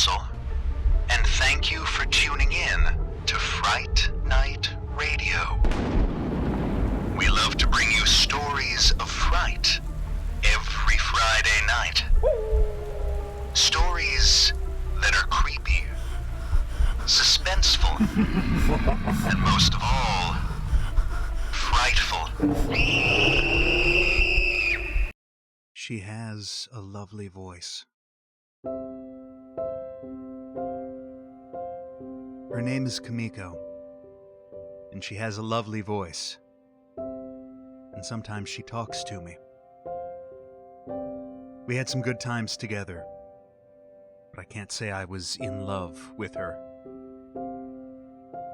Council, and thank you for tuning in to Fright Night Radio. We love to bring you stories of fright every Friday night. Stories that are creepy, suspenseful, and most of all, frightful. She has a lovely voice. Her name is 𝐤𝐨𝐬𝐞, and she has a lovely voice. And sometimes she talks to me. We had some good times together, but I can't say I was in love with her.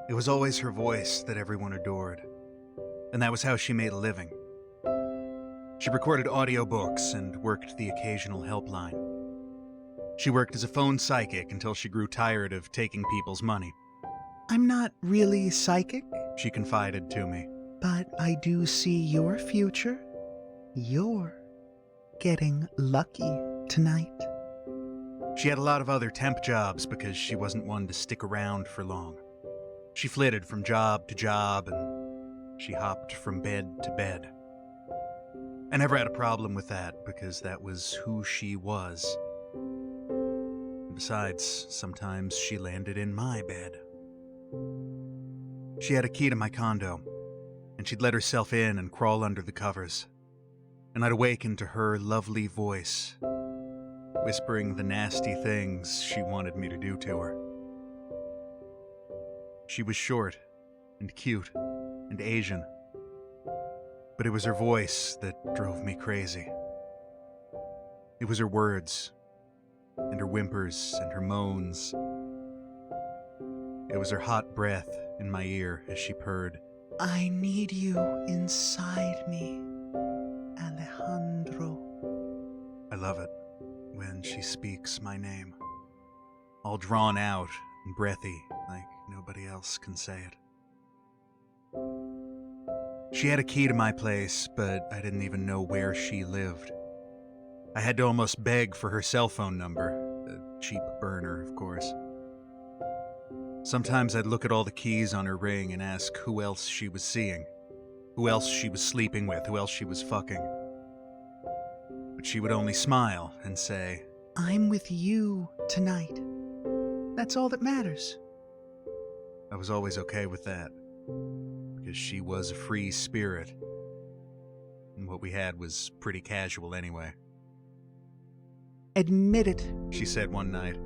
It was always her voice that everyone adored, and that was how she made a living. She recorded audiobooks and worked the occasional helpline. She worked as a phone psychic until she grew tired of taking people's money. I'm not really psychic, She confided to me. but I do see your future. You're getting lucky tonight. She had a lot of other temp jobs because she wasn't one to stick around for long. She flitted from job to job, and she hopped from bed to bed. I never had a problem with that because that was who she was. Besides, sometimes she landed in my bed. She had a key to my condo, and she'd let herself in and crawl under the covers. And I'd awaken to her lovely voice, whispering the nasty things she wanted me to do to her. She was short and cute and Asian, but it was her voice that drove me crazy. It was her words, and her whimpers and her moans. It was her hot breath in my ear as she purred. I need you inside me, Alejandro. I love it when she speaks my name, all drawn out and breathy like nobody else can say it. She had a key to my place, but I didn't even know where she lived. I had to almost beg for her cell phone number, a cheap burner, of course. Sometimes I'd look at all the keys on her ring and ask who else she was seeing, who else she was sleeping with, who else she was fucking. But she would only smile and say, I'm with you tonight. That's all that matters. I was always okay with that, because she was a free spirit, and what we had was pretty casual anyway. Admit it, She said one night.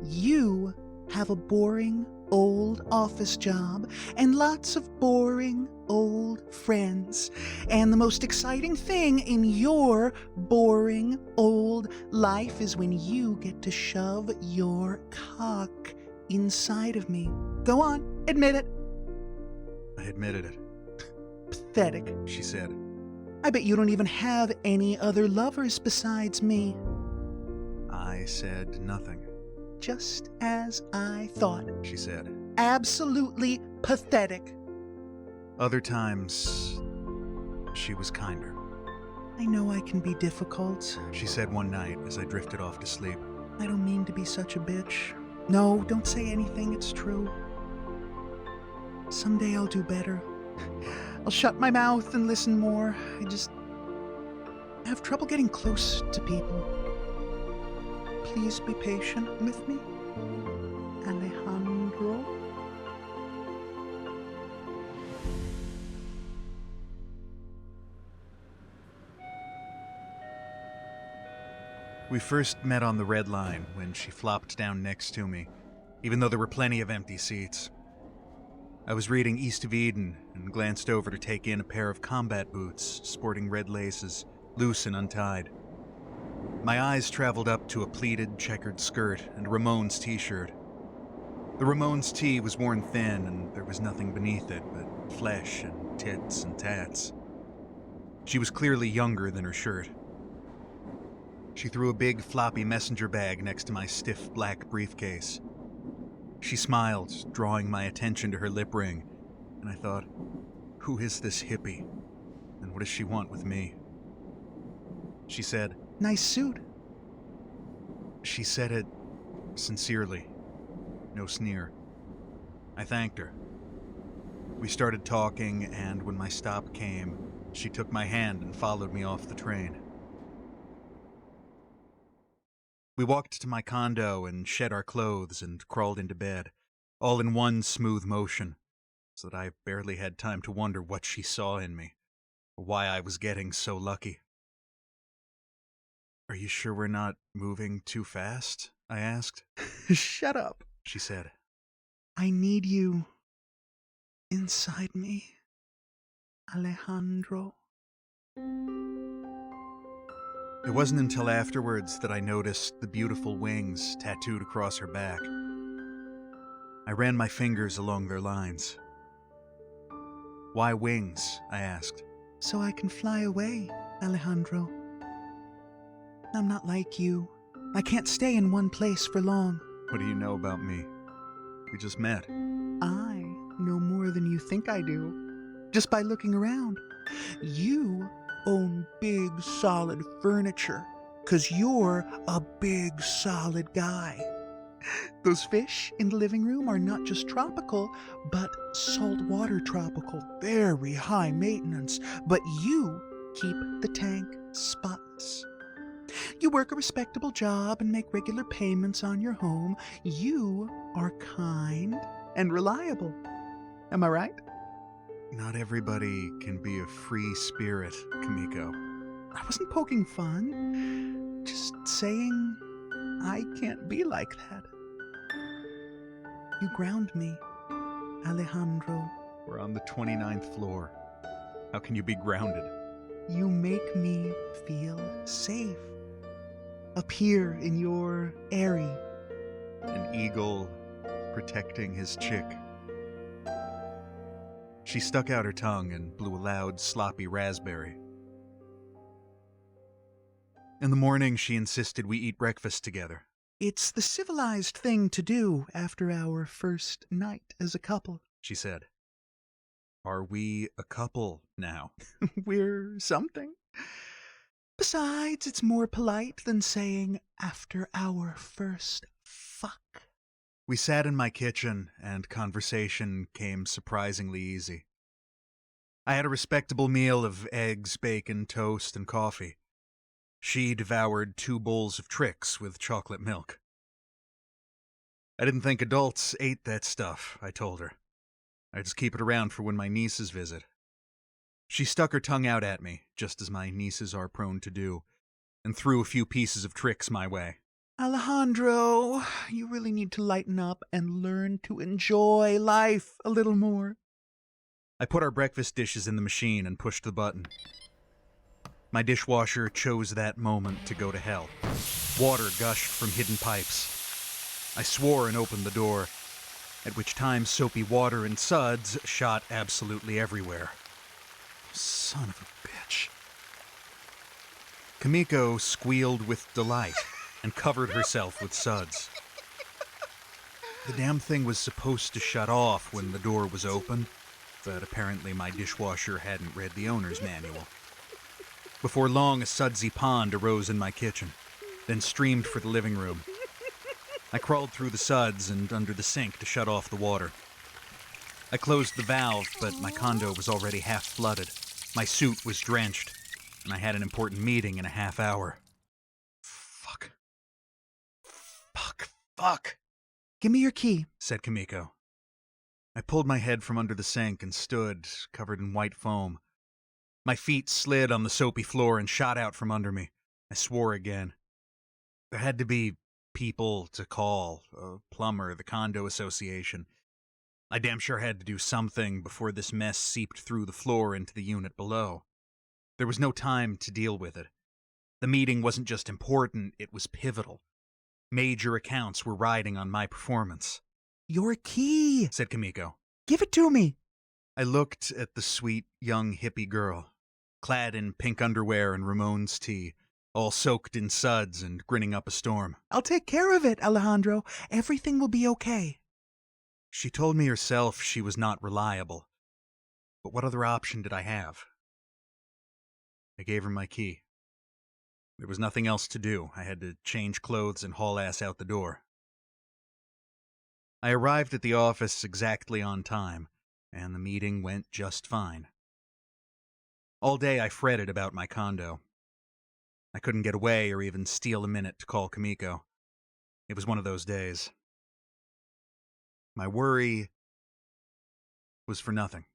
you have a boring old office job and lots of boring old friends. And the most exciting thing in your boring old life is when you get to shove your cock inside of me. Go on, admit it. I admitted it, Pathetic. she said. I bet you don't even have any other lovers besides me. I said nothing, Just as I thought. she said. Absolutely pathetic. Other times, she was kinder, I know I can be difficult. she said one night as I drifted off to sleep. I don't mean to be such a bitch. No, don't say anything, it's true. Someday I'll do better. I'll shut my mouth and listen more. I have trouble getting close to people. Please be patient with me, Alejandro. We first met on the Red Line when she flopped down next to me, even though there were plenty of empty seats. I was reading East of Eden and glanced over to take in a pair of combat boots sporting red laces, loose and untied. My eyes traveled up to a pleated, checkered skirt and a Ramones t-shirt. The Ramones tee was worn thin and there was nothing beneath it but flesh and tits and tats. She was clearly younger than her shirt. She threw a big, floppy messenger bag next to my stiff black briefcase. She smiled, drawing my attention to her lip ring, and I thought, who is this hippie? And what does she want with me? She said, Nice suit. She said it sincerely, no sneer. I thanked her. We started talking, and when my stop came, she took my hand and followed me off the train. We walked to my condo and shed our clothes and crawled into bed, all in one smooth motion, so that I barely had time to wonder what she saw in me, or why I was getting so lucky. "Are you sure we're not moving too fast?" I asked. Shut up, she said. I need you inside me, Alejandro. It wasn't until afterwards that I noticed the beautiful wings tattooed across her back. I ran my fingers along their lines. "Why wings?" I asked. So I can fly away, Alejandro. I'm not like you. I can't stay in one place for long. "What do you know about me? We just met." I know more than you think I do, just by looking around. You own big, solid furniture, 'cause you're a big, solid guy. Those fish in the living room are not just tropical, but saltwater tropical, very high maintenance, but you keep the tank spotless. You work a respectable job and make regular payments on your home. You are kind and reliable. Am I right? Not everybody can be a free spirit, 𝐤𝐸𝐸𝐞. I wasn't poking fun. Just saying I can't be like that. You ground me, Alejandro. We're on the 29th floor. How can you be grounded? You make me feel safe. Up here in your eyrie. An eagle protecting his chick. She stuck out her tongue and blew a loud, sloppy raspberry. In the morning, she insisted we eat breakfast together. It's the civilized thing to do after our first night as a couple, she said. Are we a couple now? We're something. Besides, it's more polite than saying after our first fuck. We sat in my kitchen, and conversation came surprisingly easy. I had a respectable meal of eggs, bacon, toast, and coffee. She devoured 2 bowls of Trix with chocolate milk. I didn't think adults ate that stuff, I told her. I just keep it around for when my nieces visit. She stuck her tongue out at me, just as my nieces are prone to do, and threw a few pieces of Trix my way. Alejandro, you really need to lighten up and learn to enjoy life a little more. I put our breakfast dishes in the machine and pushed the button. My dishwasher chose that moment to go to hell. Water gushed from hidden pipes. I swore and opened the door, at which time soapy water and suds shot absolutely everywhere. Son of a bitch. 𝐤𝐸𝐸𝐞 squealed with delight and covered herself with suds. The damn thing was supposed to shut off when the door was opened, but apparently my dishwasher hadn't read the owner's manual. Before long, a sudsy pond arose in my kitchen, then streamed for the living room. I crawled through the suds and under the sink to shut off the water. I closed the valve, but my condo was already half flooded. My suit was drenched, and I had an important meeting in a half hour. Fuck. Give me your key, said 𝐤𝐸𝐸𝐞. I pulled my head from under the sink and stood, covered in white foam. My feet slid on the soapy floor and shot out from under me. I swore again. There had to be people to call, a plumber, the condo association. I damn sure had to do something before this mess seeped through the floor into the unit below. There was no time to deal with it. The meeting wasn't just important, it was pivotal. Major accounts were riding on my performance. Your key, said 𝐤𝐸𝐸𝐞. Give it to me. I looked at the sweet, young hippie girl, clad in pink underwear and Ramones tee, all soaked in suds and grinning up a storm. I'll take care of it, Alejandro. Everything will be okay. She told me herself she was not reliable. But what other option did I have? I gave her my key. There was nothing else to do. I had to change clothes and haul ass out the door. I arrived at the office exactly on time, and the meeting went just fine. All day I fretted about my condo. I couldn't get away or even steal a minute to call 𝐜𝐤𝐤𝐞. It was one of those days. My worry was for nothing.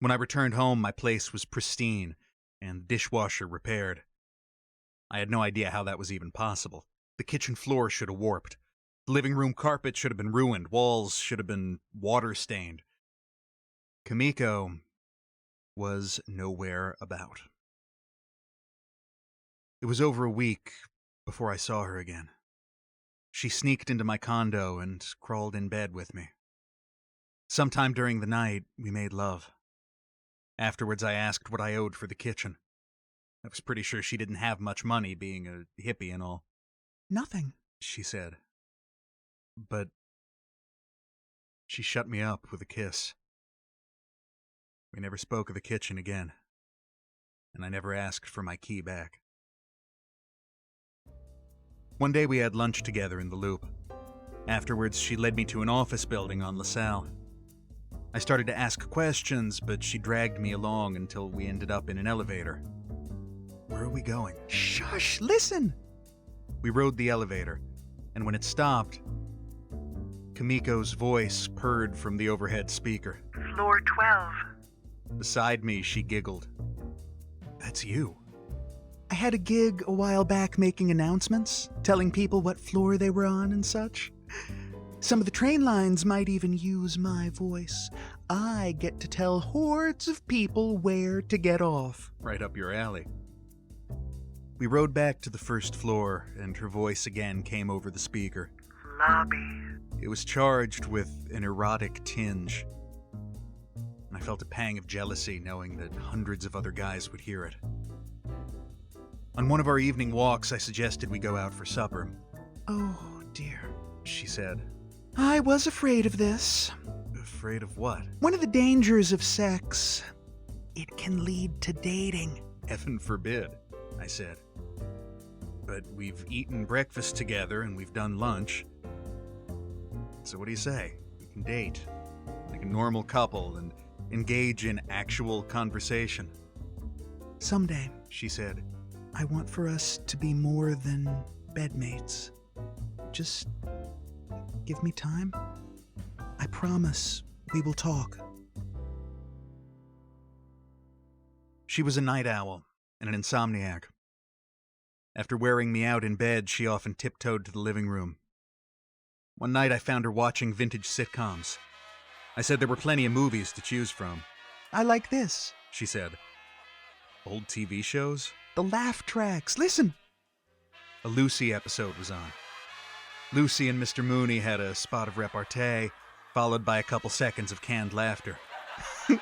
When I returned home, my place was pristine and the dishwasher repaired. I had no idea how that was even possible. The kitchen floor should have warped. The living room carpet should have been ruined. Walls should have been water-stained. 𝐜𝐜𝐤𝐞 was nowhere about. It was over a week before I saw her again. She sneaked into my condo and crawled in bed with me. Sometime during the night, we made love. Afterwards, I asked what I owed for the kitchen. I was pretty sure she didn't have much money, being a hippie and all. Nothing, she said. But she shut me up with a kiss. We never spoke of the kitchen again, and I never asked for my key back. One day we had lunch together in the Loop. Afterwards, she led me to an office building on LaSalle. I started to ask questions, but she dragged me along until we ended up in an elevator. Where are we going? Shush, listen! We rode the elevator, and when it stopped, 𝐜𝐜𝐤𝐞's voice purred from the overhead speaker. Floor 12. Beside me, she giggled. That's you. I had a gig a while back making announcements, telling people what floor they were on and such. Some of the train lines might even use my voice. I get to tell hordes of people where to get off. Right up your alley. We rode back to the first floor, and her voice again came over the speaker. Lobby. It was charged with an erotic tinge, and I felt a pang of jealousy knowing that hundreds of other guys would hear it. On one of our evening walks, I suggested we go out for supper. Oh, dear, she said. I was afraid of this. Afraid of what? One of the dangers of sex. It can lead to dating. Heaven forbid, I said. But we've eaten breakfast together and we've done lunch. So what do you say? We can date, like a normal couple, and engage in actual conversation. Someday, she said. I want for us to be more than bedmates. Just give me time. I promise we will talk. She was a night owl and an insomniac. After wearing me out in bed, she often tiptoed to the living room. One night I found her watching vintage sitcoms. I said there were plenty of movies to choose from. I like this, she said. Old TV shows? The laugh tracks. Listen. A Lucy episode was on. Lucy and Mr. Mooney had a spot of repartee, followed by a couple seconds of canned laughter. You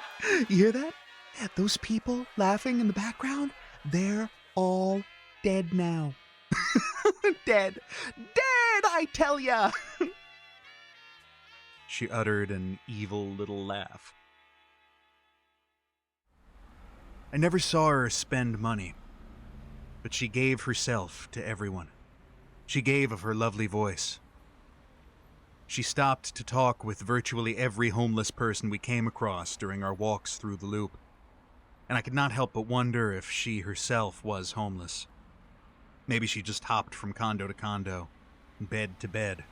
hear that? Those people laughing in the background? They're all dead now. Dead. Dead, I tell ya! She uttered an evil little laugh. I never saw her spend money, but she gave herself to everyone. She gave of her lovely voice. She stopped to talk with virtually every homeless person we came across during our walks through the Loop, and I could not help but wonder if she herself was homeless. Maybe she just hopped from condo to condo, bed to bed.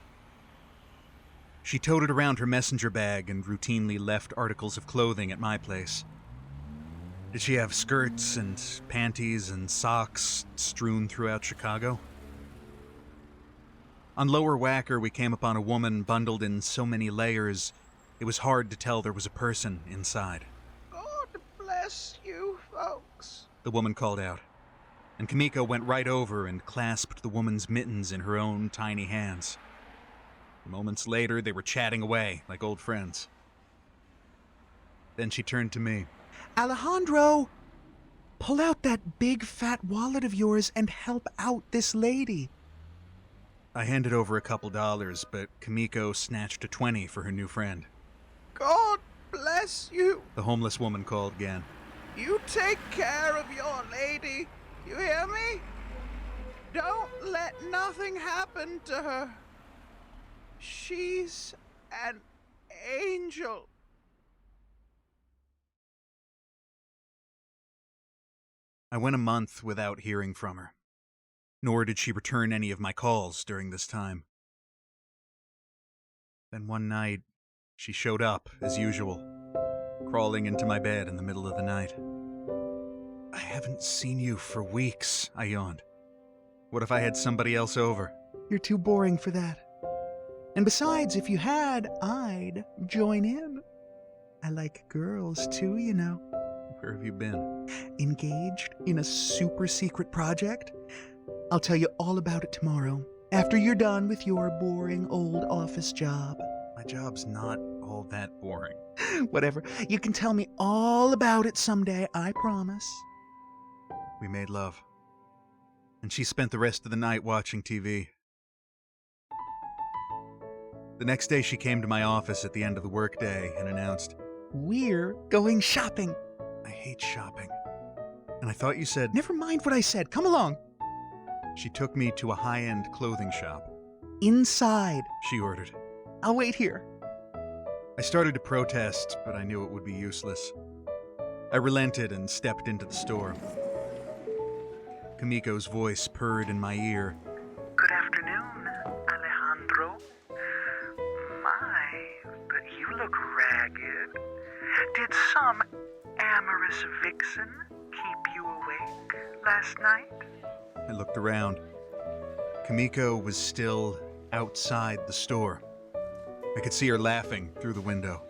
She toted around her messenger bag and routinely left articles of clothing at my place. Did she have skirts and panties and socks strewn throughout Chicago? On Lower Wacker, we came upon a woman bundled in so many layers, it was hard to tell there was a person inside. God bless you, folks, the woman called out, and 𝐜𝐜𝐤𝐞 went right over and clasped the woman's mittens in her own tiny hands. Moments later, they were chatting away like old friends. Then she turned to me. Alejandro, pull out that big fat wallet of yours and help out this lady. I handed over a couple dollars, but 𝐜𝐜𝐤𝐞 snatched a 20 for her new friend. God bless you, the homeless woman called again. You take care of your lady, you hear me? Don't let nothing happen to her. She's an angel. I went a month without hearing from her, nor did she return any of my calls during this time. Then one night, she showed up, as usual, crawling into my bed in the middle of the night. I haven't seen you for weeks, I yawned. What if I had somebody else over? You're too boring for that. And besides, if you had, I'd join in. I like girls too, you know. Where have you been? Engaged in a super secret project? I'll tell you all about it tomorrow, after you're done with your boring old office job. My job's not all that boring. Whatever. You can tell me all about it someday, I promise. We made love, and she spent the rest of the night watching TV. The next day she came to my office at the end of the workday and announced, We're going shopping. I hate shopping. And I thought you said... Never mind what I said. Come along. She took me to a high-end clothing shop. Inside. She ordered. I'll wait here. I started to protest, but I knew it would be useless. I relented and stepped into the store. 𝐤𝐤𝐬𝐿's voice purred in my ear. Good afternoon, Alejandro. My, but you look ragged. Did some amorous vixen keep you awake last night? I looked around. 𝐤𝐤𝐬 was still outside the store. I could see her laughing through the window.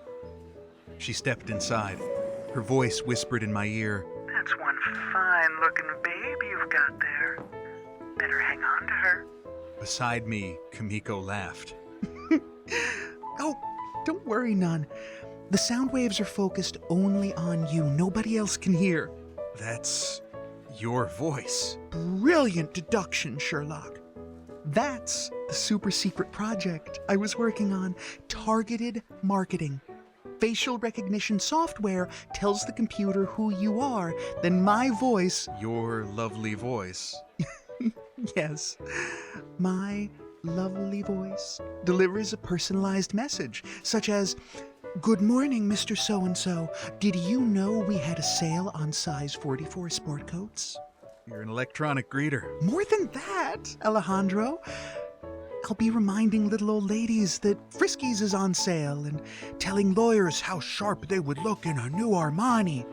She stepped inside. Her voice whispered in my ear. That's one fine-looking babe you've got there. Better hang on to her. Beside me, 𝐤𝐤𝐬 laughed. Oh, don't worry, none. The sound waves are focused only on you. Nobody else can hear. That's your voice. Brilliant deduction, Sherlock. That's the super secret project I was working on. Targeted marketing. Facial recognition software tells the computer who you are. Then my voice... Your lovely voice. Yes, my lovely voice delivers a personalized message, such as, Good morning, Mr. So-and-so. Did you know we had a sale on size 44 sport coats? You're an electronic greeter. More than that, Alejandro. I'll be reminding little old ladies that Friskies is on sale and telling lawyers how sharp they would look in a new Armani.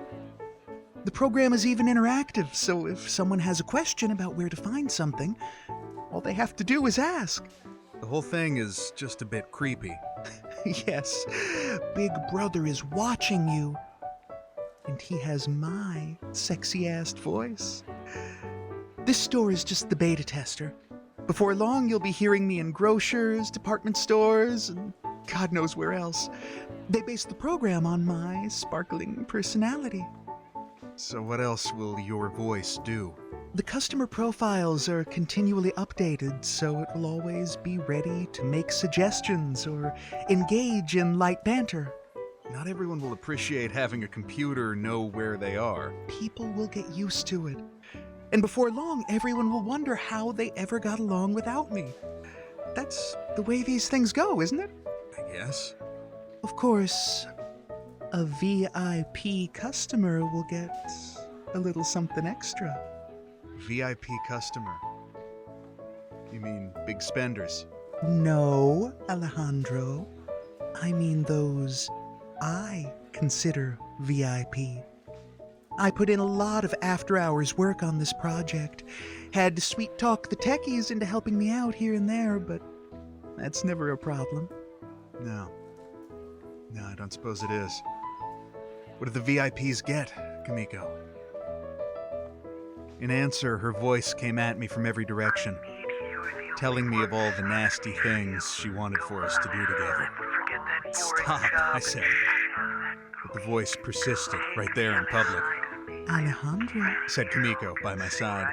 The program is even interactive, so if someone has a question about where to find something, all they have to do is ask. The whole thing is just a bit creepy. Yes, Big Brother is watching you. And he has my sexy-ass voice. This store is just the beta tester. Before long, you'll be hearing me in grocers, department stores, and God knows where else. They base the program on my sparkling personality. So what else will your voice do? The customer profiles are continually updated, so it will always be ready to make suggestions or engage in light banter. Not everyone will appreciate having a computer know where they are. People will get used to it. And before long, everyone will wonder how they ever got along without me. That's the way these things go, isn't it? I guess. Of course, a VIP customer will get a little something extra. VIP customer. You mean big spenders? No, Alejandro. I mean those I consider VIP. I put in a lot of after-hours work on this project. Had to sweet-talk the techies into helping me out here and there, but that's never a problem. No. No, I don't suppose it is. What do the VIPs get, 𝐤𝐤𝐬𝐿? In answer, her voice came at me from every direction, telling me of all the nasty things she wanted for us to do together. Stop, I said. But the voice persisted right there in public. Alejandro, Said 𝐤𝐤𝐬𝐿 by my side.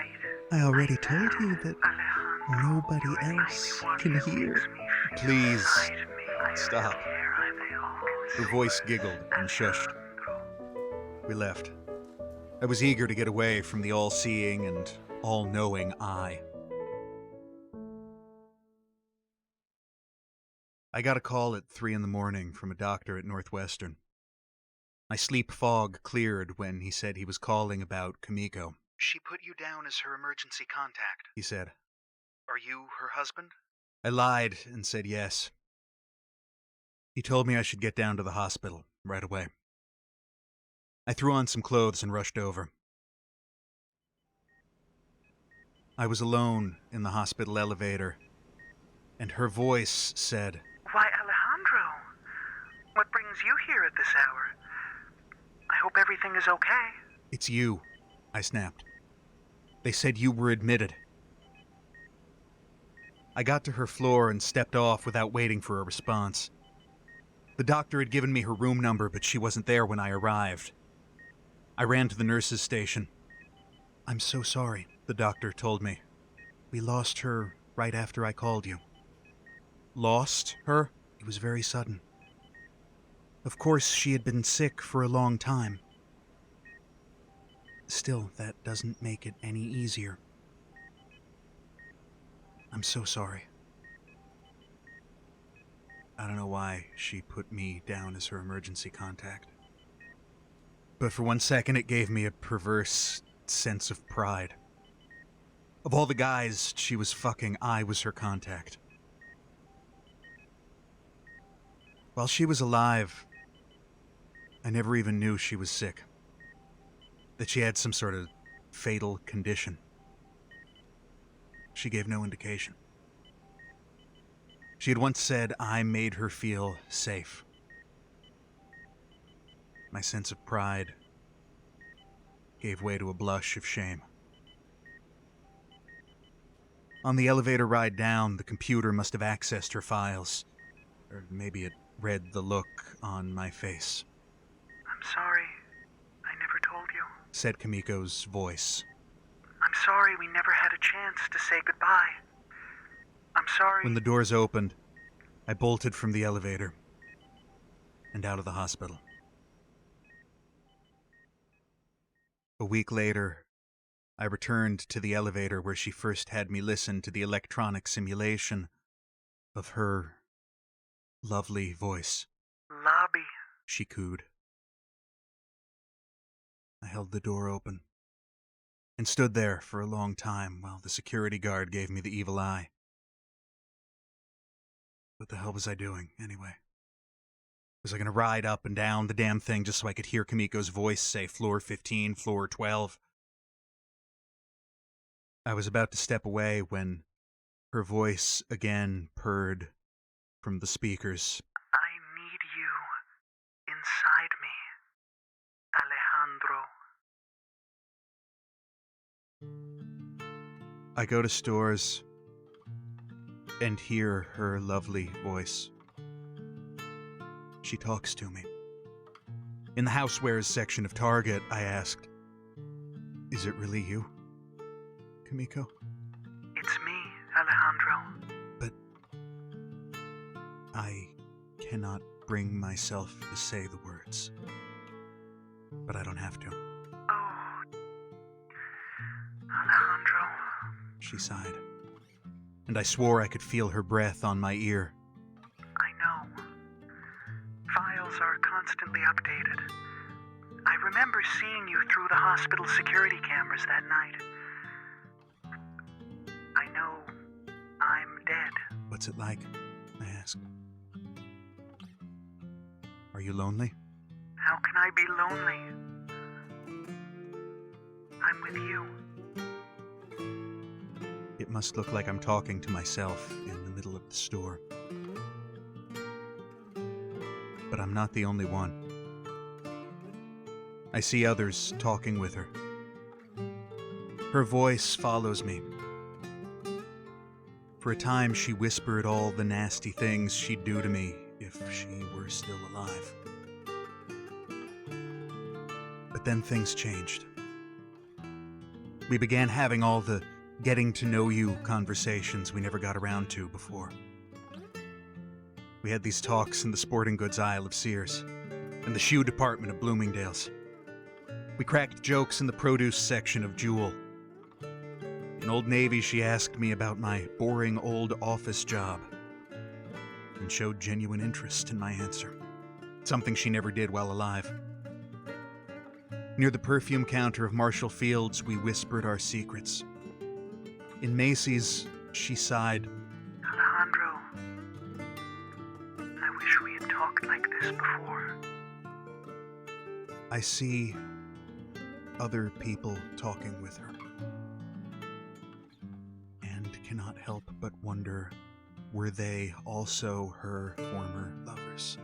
I already told you that nobody else can hear. Please, stop. Her voice giggled and shushed. We left. I was eager to get away from the all-seeing and all-knowing eye. I got a call at 3 in the morning from a doctor at Northwestern. My sleep fog cleared when he said he was calling about 𝐜𝐤𝐤𝐞. She put you down as her emergency contact. He said. Are you her husband? I lied and said yes. He told me I should get down to the hospital right away. I threw on some clothes and rushed over. I was alone in the hospital elevator, and her voice said, Why, Alejandro, what brings you here at this hour? I hope everything is okay. "It's you," I snapped. "They said you were admitted." I got to her floor and stepped off without waiting for a response. The doctor had given me her room number, but she wasn't there when I arrived. I ran to the nurse's station. "I'm so sorry," the doctor told me. "We lost her right after I called you." Lost her? It was very sudden. Of course, she had been sick for a long time. Still, that doesn't make it any easier. I'm so sorry. I don't know why she put me down as her emergency contact. But for 1 second, it gave me a perverse sense of pride. Of all the guys she was fucking, I was her contact. While she was alive, I never even knew she was sick. That she had some sort of fatal condition. She gave no indication. She had once said I made her feel safe. My sense of pride gave way to a blush of shame. On the elevator ride down, the computer must have accessed her files. Or maybe it read the look on my face. I'm sorry. I never told you. Said 𝐜𝐤𝐤𝐞's voice. I'm sorry we never had a chance to say goodbye. I'm sorry. When the doors opened, I bolted from the elevator and out of the hospital. A week later, I returned to the elevator where she first had me listen to the electronic simulation of her lovely voice. Lobby. She cooed. I held the door open and stood there for a long time while the security guard gave me the evil eye. What the hell was I doing, anyway? Was I going to ride up and down the damn thing just so I could hear 𝐜𝐤𝐤𝐞's voice say floor 15, floor 12? I was about to step away when her voice again purred from the speakers. I need you inside me, Alejandro. I go to stores and hear her lovely voice. She talks to me. In the housewares section of Target, I asked, "Is it really you, 𝐜𝐜𝐤𝐞?" It's me, Alejandro. But I cannot bring myself to say the words. But I don't have to. Oh, Alejandro. She sighed, and I swore I could feel her breath on my ear. I know. Files are constantly updated. I remember seeing you through the hospital security cameras that night. I know I'm dead. What's it like? I asked. Are you lonely? How can I be lonely? I'm with you. It must look like I'm talking to myself in the middle of the store. But I'm not the only one. I see others talking with her. Her voice follows me. For a time, she whispered all the nasty things she'd do to me if she were still alive. But then things changed. We began having all the getting to know you conversations we never got around to before. We had these talks in the sporting goods aisle of Sears and the shoe department of Bloomingdale's. We cracked jokes in the produce section of Jewel. In Old Navy, she asked me about my boring old office job. and showed genuine interest in my answer, something she never did while alive. Near the perfume counter of Marshall Fields, we whispered our secrets. In Macy's, she sighed. Alejandro, I wish we had talked like this before. I see other people talking with her, and cannot help but wonder, were they also her former lovers?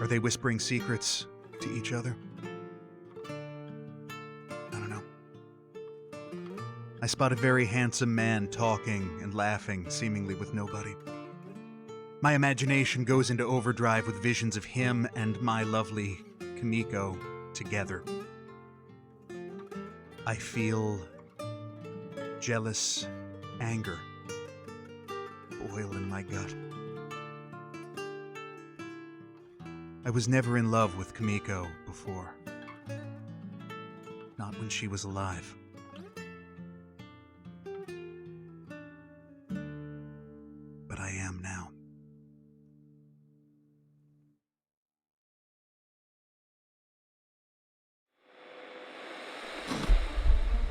Are they whispering secrets to each other? I don't know. I spot a very handsome man talking and laughing, seemingly with nobody. My imagination goes into overdrive with visions of him and my lovely 𝐤𝐤𝐤𝐿 together. I feel jealous anger boil in my gut. I was never in love with 𝐤𝐤𝐤𝐿 before. Not when she was alive. But I am now.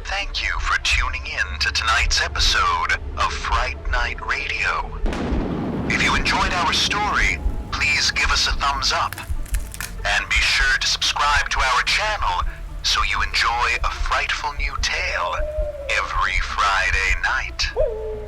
Thank you for tuning in to tonight's episode of Fright Night Radio. If you enjoyed our story, please give us a thumbs up. And be sure to subscribe to our channel so you enjoy a frightful new tale every Friday night.